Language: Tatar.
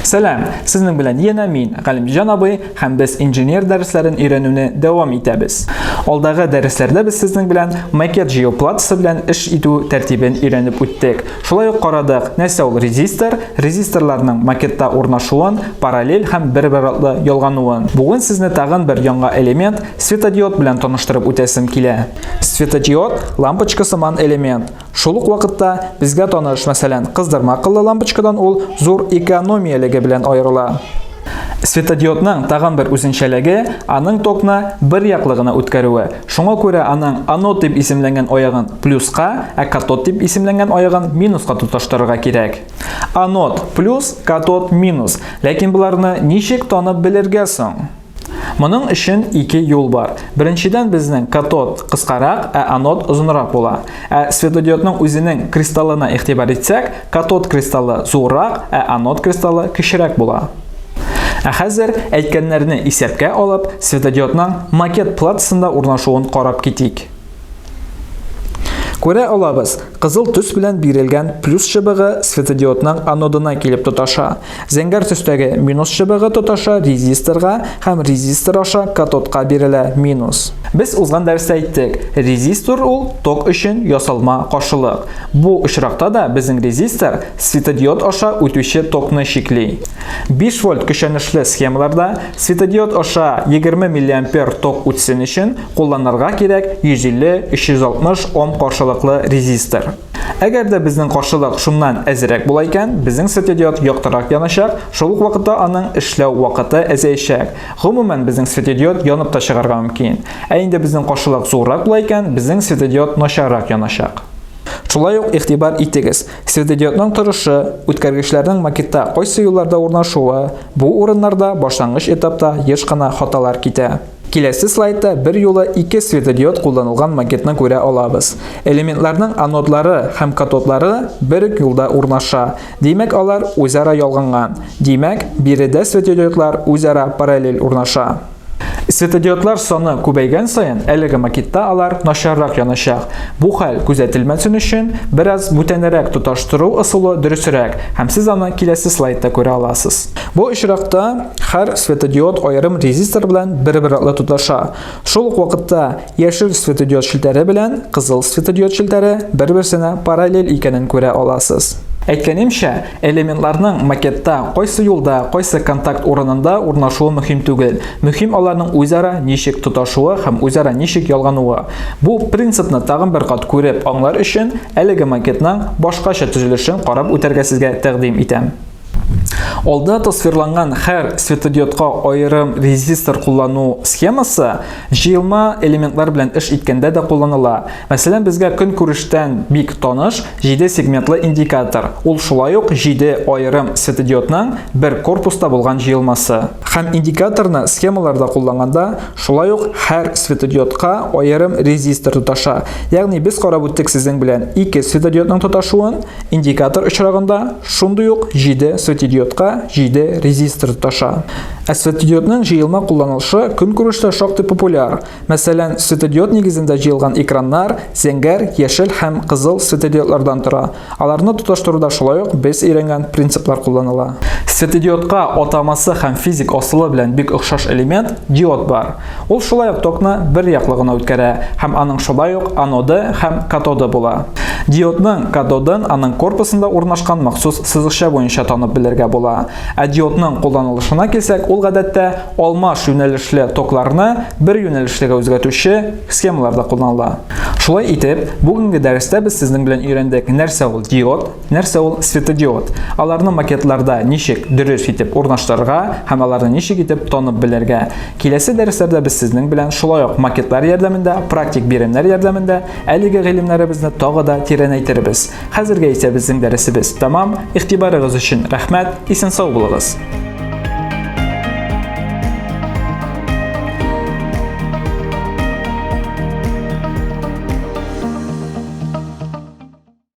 Сәлам, сезнең белән янә мин, Галимҗан абый, һәм без инженер дәресләрен өйрәнүне дәвам итәбез. Алдагы дәресләрдә без сезнең белән макет җыюплатасы белән эш итү тәртибен өйрәнеп үттек. Шулай ук карадык, нәрсә ул резистор, резисторларның макетта урнашуын, параллель һәм бер-бер артлы ялгануын. Бүген сезне тагын бер яңа элемент светодиод белән таныштырып үтәсем килә. Светодиод лампочка сыман элемент. Шул ук вакытта безгә таныш, мәсәлән, кыздырма акыллы лампочкадан ул зур экономиялеге белән аерыла. Светодиодның тагын бер үзенчәлеге аның токны бер яклыгына үткәрүе. Шуңа күрә аның анод дип исемләнгән аягын плюска, ә катод дип исемләнгән аягын минуска тоташтырырга кирәк. Анод плюс, катод минус. Ләкин буларны ничек танып белергә соң? Моның өчен ике юл бар. Беренчедән безнең катод кыскарак, ә анод озынрак була. Ә светодиодның үзенең кристаллына игътибар итсәк, катод кристаллы зуррак, ә анод кристаллы кечерәк була. Ә хәзер әйткәннәрне исәпкә алып, светодиодның макет платасында урнашуын карап китик. Күрә алабыз, кызыл төс белән бирелгән плюс чыбыгы светодиодның анодына килеп тоташа. Зәңгәр төстәге минус чыбыгы тоташа резисторга һәм резистор аша катодка бирелә минус. Без узган дәрестә әйттек, резистор ул ток өчен ясалма каршылык. Бу очракта да безнең резистор светодиод аша үтүче токны чикли. 5 вольт көчәнешле схемаларда светодиод аша 20 миллиампер ток үтсен өчен кулланырга кирәк 150-360 ом каршылыклы резистор. Әгәр дә безнең каршылык шуннан әзрәк була икән, безнең светодиод яктырак яначак, шул ук вакытта аның эшләү вакыты әзәйчәк. Гомумән безнең светодиод янып та чыгарга мөмкин. Ә инде безнең каршылык зуррак була икән, безнең светодиод начаррак яначак. Шулай ук игътибар итегез. Светодиодның торышы, үткәргечләрнең макетта кайсы юлларда урнашуы, бу урыннарда башлангыч этапта еш кына хаталар китә. Киләсе слайдта бер юлы 2 светодиод кулланылган макетны күрә алабыз. Элементларның анодлары һәм катодлары бер юлда урнаша. Димәк, алар үзара ялганган. Димәк, биредә светодиодлар үзара параллель урнаша. Светодиодлар саны күбәйгән саен, әлеге макетта алар начаррак яначак. Бу хәл күзәтелмәсен өчен бераз бүтәнрәк тоташтыру ысулы дөресрәк, һәм сез аны киләсе слайдта күрә аласыз. Бу очракта һәр светодиод аерым резистор белән бер-бер артлы тоташа. Шул ук вакытта яшел светодиод шелтәре белән кызыл светодиод шелтәре бер-берсенә параллель икәнен күрә аласыз. Әйткәнемчә, элементларның макетта кайсы юлда, кайсы контакт урынында урнашуы мөһим түгел. Мөһим аларның үзара ничек тоташуы һәм үзара ничек ялгануы. Бу принципны тагын бер кат күреп аңлар өчен әлеге макетның башкача төзелешен карап үтәргә сезгә тәкъдим итәм. Алда тасвирланган һәр светодиодка аерым резистор куллану схемасы җыелма элементлар белән эш иткәндә дә кулланыла. Мәсәлән, безгә көнкүрештән бик таныш 7 сегментлы индикатор. Ул шулай ук 7 аерым светодиодның бер корпуста булган җыелмасы. Һәм индикаторны схемаларда кулланганда шулай ук һәр светодиодка аерым резистор тоташа. Ягъни без карап үттек сезнең белән 2 светодиодның тоташуын, индикатор очрагында шундый ук 7 светодиодка 7 резистор тоташа. Ә светодиодның җыелма кулланылышы көнкүрештә шактый популяр. Мәсәлән, светодиод нигезендә җыелган экраннар зәңгәр, яшел һәм кызыл светодиодлардан тора. Аларны тоташтыруда шулай ук без өйрәнгән принциплар кулланыла. Светодиодка атамасы һәм физик асылы белән бик охшаш элемент диод бар. Ул шулай ук токны бер яклыгына үткәрә һәм аның шулай ук аноды һәм катоды була. Диодның катодын аның корпусында урнашкан махсус сызыкча буенча танып белергә була. Ә диодның кулланылышына килсәк, ул гадәттә алмаш юнәлешле токларны бер юнәлешлегә үзгәртүче схемаларда кулланыла. Шулай итеп, бүгенге дәрестә без сезнең белән өйрәндек, нәрсә ул диод, нәрсә ул светодиод. Аларны макетларда ничек дөрес итеп урнаштырырга һәм аларны ничек итеп танып белергә. Киләсе дәресләрдә без сезнең белән шулай ук макетлар ярдәмендә, практик биремнәр ярдәмендә әлеге гыйлемнәребезне тагы да тирәнәйтербез. Хәзергә исә безнең дәресебез тәмам. Игътибарыгыз өчен рәхмәт. Исән сау булыгыз.